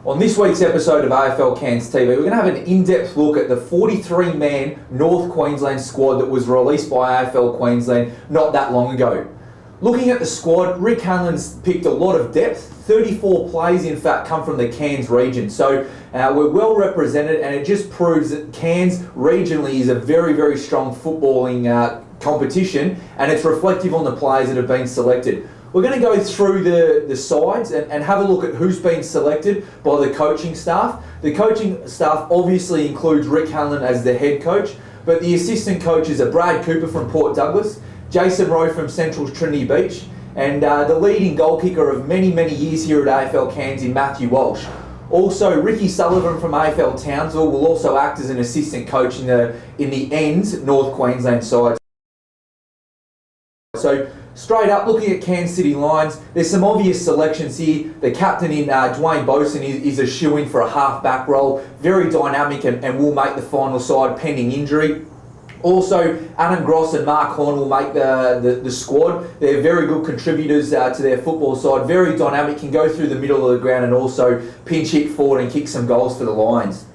On this week's episode of AFL Cairns TV, we're going to have an in-depth look at the 43-man North Queensland squad that was released by AFL Queensland not that long ago. Looking at the squad, Rick Hanlon's picked a lot of depth. 34 players, in fact, come from the Cairns region. So we're well represented, and it just proves that Cairns regionally is a very, very strong footballing competition, and it's reflective on the players that have been selected. We're going to go through the sides and have a look at who's been selected by the coaching staff. The coaching staff obviously includes Rick Hanlon as the head coach, but the assistant coaches are Brad Cooper from Port Douglas, Jason Rowe from Central's Trinity Beach, and the leading goal kicker of many, many years here at AFL Cairns in Matthew Walsh. Also, Ricky Sullivan from AFL Townsville will also act as an assistant coach in the end North Queensland side. So, straight up, looking at Cairns City Lions, there's some obvious selections here. The captain in Dwayne Boson is a shoo-in for a half-back role. Very dynamic and will make the final side pending injury. Also, Adam Gross and Mark Horn will make the squad. They're very good contributors to their football side. Very dynamic, can go through the middle of the ground and also pinch hit forward and kick some goals for the Lions.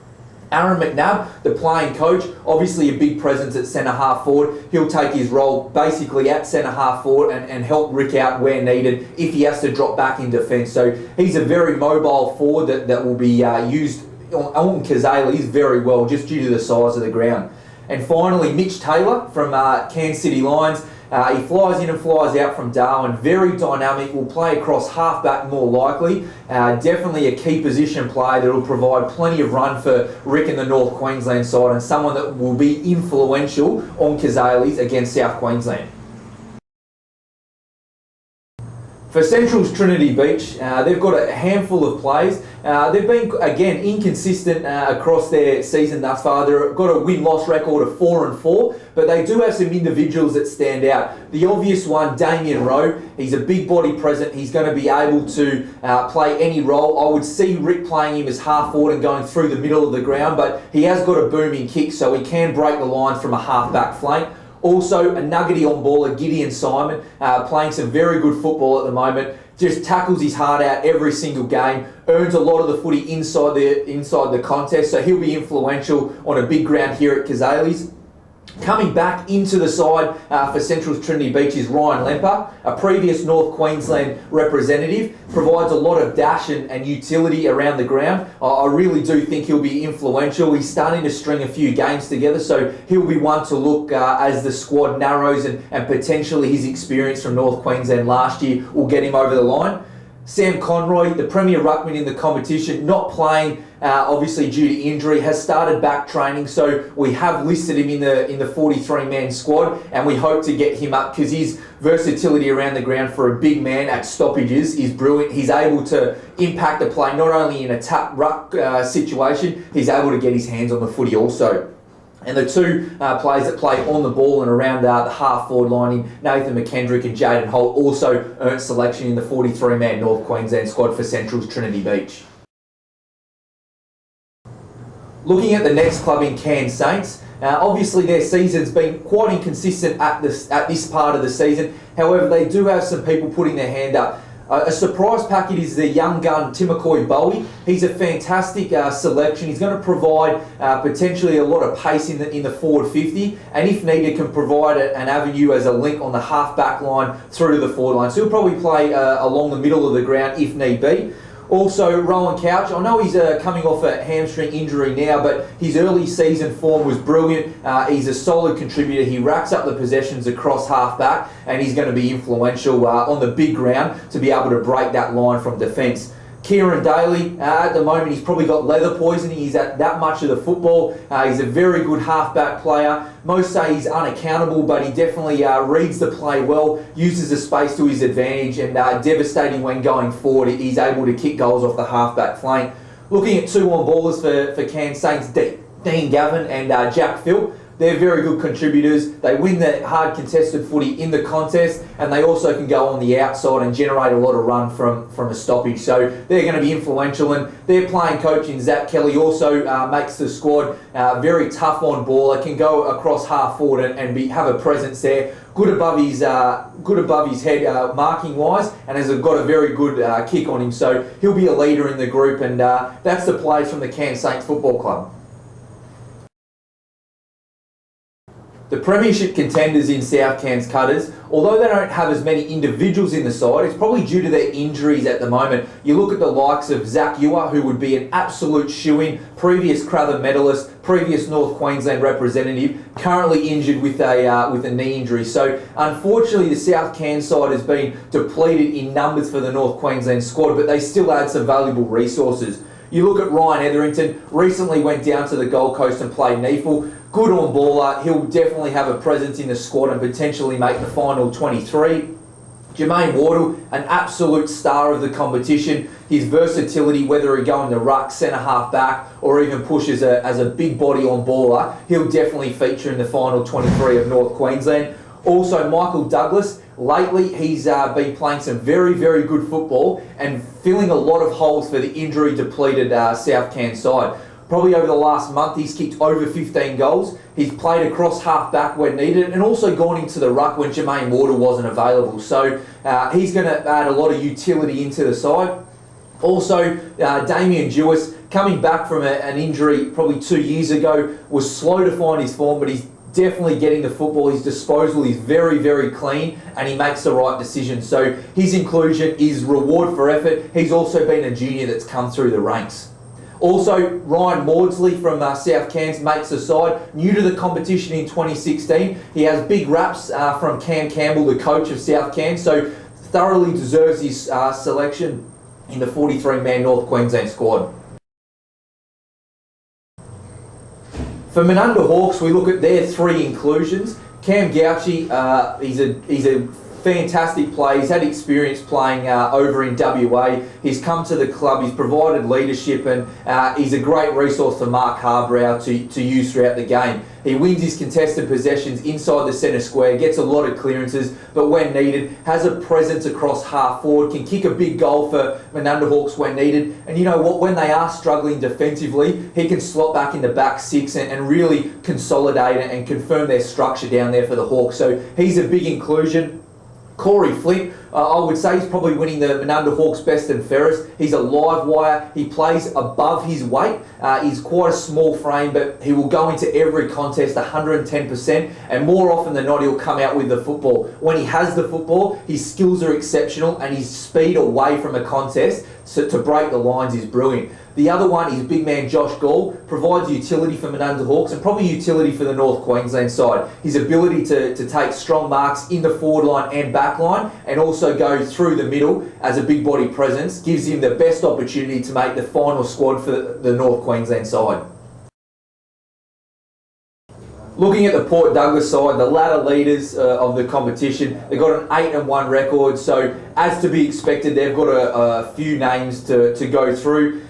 Aaron McNabb, the playing coach, obviously a big presence at centre-half forward. He'll take his role basically at centre-half forward and help Rick out where needed if he has to drop back in defence. So he's a very mobile forward that will be used on Cazalys very well just due to the size of the ground. And finally, Mitch Taylor from Cairns City Lions. He flies in and flies out from Darwin. Very dynamic, will play across half-back more likely. Definitely a key position player that will provide plenty of run for Rick and the North Queensland side, and someone that will be influential on Cazalys against South Queensland. For Central's Trinity Beach, they've got a handful of players. They've been, again, inconsistent across their season thus far. They've got a win-loss record of 4-4, but they do have some individuals that stand out. The obvious one, Damien Rowe, he's a big body present. He's going to be able to play any role. I would see Rick playing him as half-forward and going through the middle of the ground, but he has got a booming kick, so he can break the lines from a half-back flank. Also, a nuggety on baller, Gideon Simon, playing some very good football at the moment. Just tackles his heart out every single game. Earns a lot of the footy inside the contest, so he'll be influential on a big ground here at Cazalys. Coming back into the side for Central's Trinity Beach is Ryan Lemper, a previous North Queensland representative. Provides a lot of dash and utility around the ground. I really do think he'll be influential. He's starting to string a few games together, so he'll be one to look as the squad narrows and potentially his experience from North Queensland last year will get him over the line. Sam Conroy, the Premier Ruckman in the competition, not playing obviously due to injury, has started back training, so we have listed him in the 43-man squad, and we hope to get him up because his versatility around the ground for a big man at stoppages is brilliant. He's able to impact the play not only in a tap ruck situation, he's able to get his hands on the footy also. And the two players that play on the ball and around the half-forward line, Nathan McKendrick and Jaden Holt, also earned selection in the 43-man North Queensland squad for Central's Trinity Beach. Looking at the next club in Cairns Saints, obviously their season's been quite inconsistent at this part of the season. However, they do have some people putting their hand up. A surprise packet is the young gun Timokoy Bowie. He's a fantastic selection. He's going to provide potentially a lot of pace in the forward 50, and if needed can provide an avenue as a link on the half-back line through to the forward line. So he'll probably play along the middle of the ground if need be. Also, Rowan Couch, I know he's coming off a hamstring injury now, but his early season form was brilliant. He's a solid contributor. He racks up the possessions across half-back, and he's going to be influential on the big ground to be able to break that line from defence. Kieran Daly, at the moment he's probably got leather poisoning. He's at that much of the football. He's a very good half-back player. Most say he's unaccountable, but he definitely reads the play well, uses the space to his advantage, and devastating when going forward. He's able to kick goals off the half-back flank. Looking at two on ballers for Cairns Saints, Dean Gavin and Jack Phil. They're very good contributors. They win the hard contested footy in the contest, and they also can go on the outside and generate a lot of run from a stoppage. So they're going to be influential, and their playing coach in Zach Kelly also makes the squad very tough on ball. It can go across half forward and have a presence there. Good above his head marking wise, and has got a very good kick on him. So he'll be a leader in the group, and that's the players from the Cairns Saints Football Club. The Premiership contenders in South Cairns Cutters, although they don't have as many individuals in the side, it's probably due to their injuries at the moment. You look at the likes of Zach Ewer, who would be an absolute shoo-in, previous Crowther medalist, previous North Queensland representative, currently injured with a knee injury. So unfortunately the South Cairns side has been depleted in numbers for the North Queensland squad, but they still add some valuable resources. You look at Ryan Etherington, recently went down to the Gold Coast and played Neefle. Good on baller, he'll definitely have a presence in the squad and potentially make the final 23. Jermaine Wardle, an absolute star of the competition. His versatility, whether he go in the ruck, centre half back, or even pushes as a big body on baller, he'll definitely feature in the final 23 of North Queensland. Also, Michael Douglas, lately he's been playing some very, very good football and filling a lot of holes for the injury depleted South Cairns side. Probably over the last month, he's kicked over 15 goals. He's played across half-back when needed and also gone into the ruck when Jermaine Wardle wasn't available. So he's going to add a lot of utility into the side. Also, Damien Jewis, coming back from an injury probably 2 years ago, was slow to find his form, but he's definitely getting the football. His disposal is very, very clean, and he makes the right decision. So his inclusion is reward for effort. He's also been a junior that's come through the ranks. Also, Ryan Maudsley from South Cairns makes the side. New to the competition in 2016. He has big raps from Cam Campbell, the coach of South Cairns, so thoroughly deserves his selection in the 43-man North Queensland squad. For Manunda Hawks, we look at their three inclusions. Cam Gauchi, he's a fantastic player. He's had experience playing over in WA. He's come to the club, he's provided leadership, and he's a great resource for Mark Harbrow to use throughout the game. He wins his contested possessions inside the centre square, gets a lot of clearances, but when needed, has a presence across half forward, can kick a big goal for Manunda Hawks when needed. And you know what, when they are struggling defensively, he can slot back in the back six and really consolidate and confirm their structure down there for the Hawks. So he's a big inclusion. Corey Flint, I would say he's probably winning the Manunda Hawks best and fairest. He's a live wire. He plays above his weight. He's quite a small frame, but he will go into every contest 110%, and more often than not, he'll come out with the football. When he has the football, his skills are exceptional, and his speed away from a contest to break the lines is brilliant. The other one is big man Josh Gall, provides utility for Manunda Hawks and probably utility for the North Queensland side. His ability to take strong marks in the forward line and back line, and also go through the middle as a big body presence, gives him the best opportunity to make the final squad for the North Queensland side. Looking at the Port Douglas side, the ladder leaders of the competition, they've got an 8-1 record, so as to be expected, they've got a few names to go through.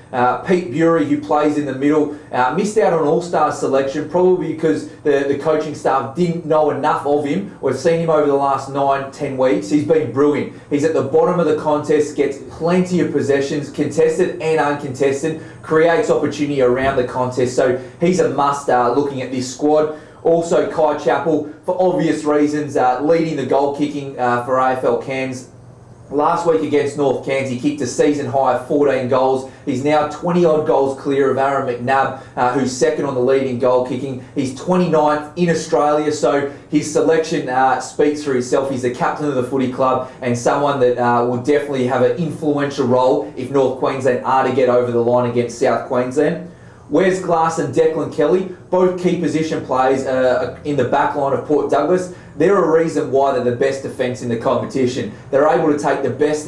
Pete Bury, who plays in the middle, missed out on All-Star selection, probably because the coaching staff didn't know enough of him. We've seen him over the last 9-10 weeks. He's been brilliant. He's at the bottom of the contest, gets plenty of possessions, contested and uncontested, creates opportunity around the contest, so he's a must looking at this squad. Also, Kai Chappell, for obvious reasons, leading the goal kicking for AFL Cairns. Last week against North Cairns, he kicked a season high of 14 goals. He's now 20-odd goals clear of Aaron McNabb, who's second on the lead in goal kicking. He's 29th in Australia, so his selection speaks for himself. He's the captain of the footy club and someone that will definitely have an influential role if North Queensland are to get over the line against South Queensland. Wes Glass and Declan Kelly, both key position players in the back line of Port Douglas. They're a reason why they're the best defence in the competition. They're able to take the best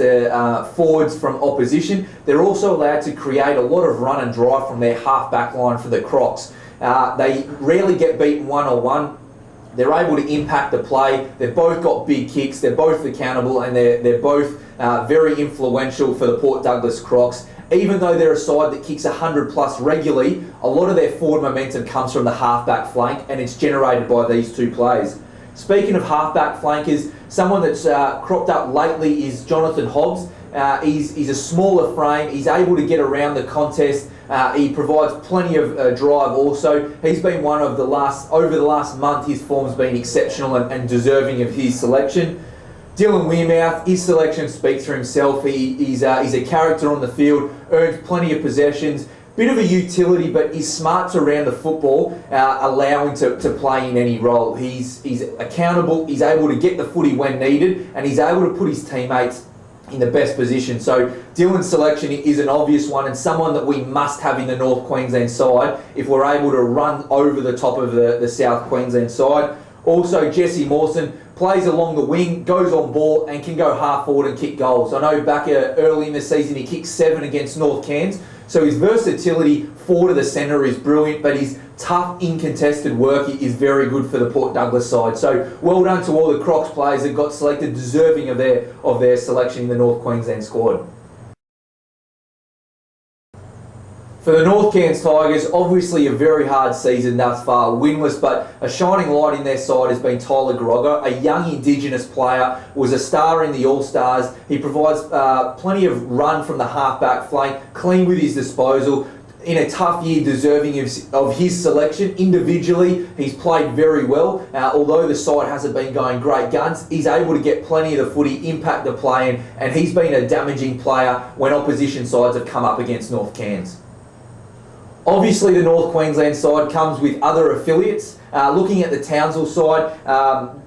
forwards from opposition. They're also allowed to create a lot of run and drive from their half-back line for the Crocs. They rarely get beaten one-on-one. They're able to impact the play. They've both got big kicks. They're both accountable, and they're both very influential for the Port Douglas Crocs. Even though they're a side that kicks 100 plus regularly, a lot of their forward momentum comes from the halfback flank, and it's generated by these two players. Speaking of halfback flankers, someone that's cropped up lately is Jonathan Hobbs. He's a smaller frame. He's able to get around the contest. He provides plenty of drive also. He's been one of over the last month, his form's been exceptional and deserving of his selection. Dylan Wearmouth, his selection speaks for himself. He's a character on the field, earns plenty of possessions, bit of a utility, but his smarts around the football allow him to play in any role. He's accountable, he's able to get the footy when needed, and he's able to put his teammates in the best position. So Dylan's selection is an obvious one, and someone that we must have in the North Queensland side if we're able to run over the top of the South Queensland side. Also, Jesse Mawson plays along the wing, goes on ball, and can go half forward and kick goals. I know back early in the season he kicked 7 against North Cairns, so his versatility forward of the centre is brilliant, but his tough, incontested work is very good for the Port Douglas side. So well done to all the Crocs players that got selected, deserving of their selection in the North Queensland squad. For the North Cairns Tigers, obviously a very hard season thus far, winless, but a shining light in their side has been Tyler Grogger, a young Indigenous player, was a star in the All-Stars. He provides plenty of run from the half-back flank, clean with his disposal. In a tough year, deserving of his selection. Individually, he's played very well. Although the side hasn't been going great guns, he's able to get plenty of the footy, impact the play, and he's been a damaging player when opposition sides have come up against North Cairns. Obviously, the North Queensland side comes with other affiliates. Looking at the Townsville side,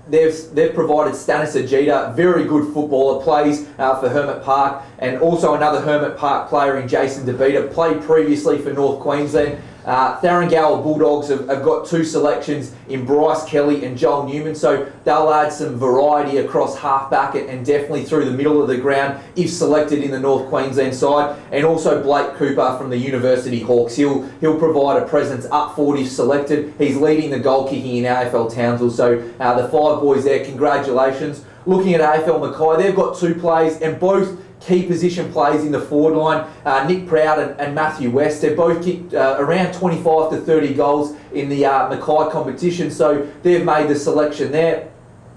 they've provided Stanis Ajita, very good footballer, plays for Hermit Park, and also another Hermit Park player in Jason DeBita, played previously for North Queensland. Tharangower Bulldogs have got 2 selections in Bryce Kelly and Joel Newman, so they'll add some variety across half-back and definitely through the middle of the ground if selected in the North Queensland side. And also Blake Cooper from the University Hawks. He'll provide a presence up forward if selected. He's leading the goal kicking in AFL Townsville, so the 5 boys there, congratulations. Looking at AFL Mackay, they've got 2 players and both key position plays in the forward line, Nick Proud and Matthew West. They've both kicked around 25 to 30 goals in the Mackay competition, so they've made the selection there.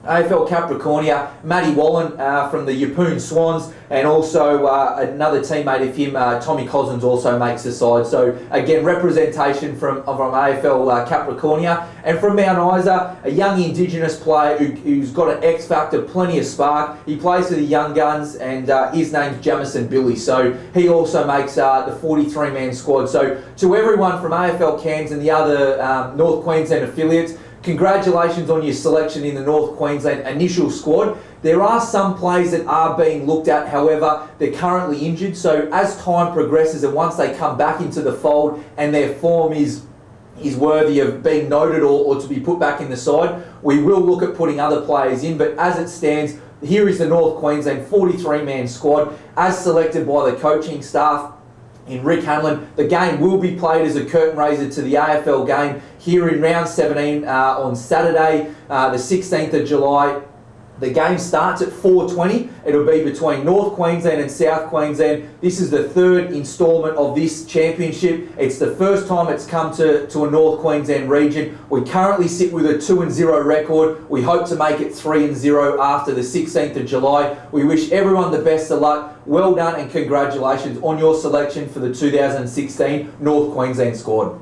AFL Capricornia, Matty Wallen from the Yeppoon Swans, and also another teammate of him, Tommy Cousins, also makes the side. So again, representation from AFL Capricornia. And from Mount Isa, a young Indigenous player who's got an X factor, plenty of spark. He plays for the Young Guns, and his name's Jamison Billy. So he also makes the 43-man squad. So to everyone from AFL Cairns and the other North Queensland affiliates, congratulations on your selection in the North Queensland initial squad. There are some players that are being looked at, however, they're currently injured. So as time progresses and once they come back into the fold and their form is worthy of being noted or to be put back in the side, we will look at putting other players in. But as it stands, here is the North Queensland 43-man squad as selected by the coaching staff in Rick Hanlon. The game will be played as a curtain raiser to the AFL game here in round 17 on Saturday, the 16th of July. The game starts at 4:20. It'll be between North Queensland and South Queensland. This is the 3rd instalment of this championship. It's the first time it's come to a North Queensland region. We currently sit with a 2-0 record. We hope to make it 3-0 after the 16th of July. We wish everyone the best of luck. Well done and congratulations on your selection for the 2016 North Queensland squad.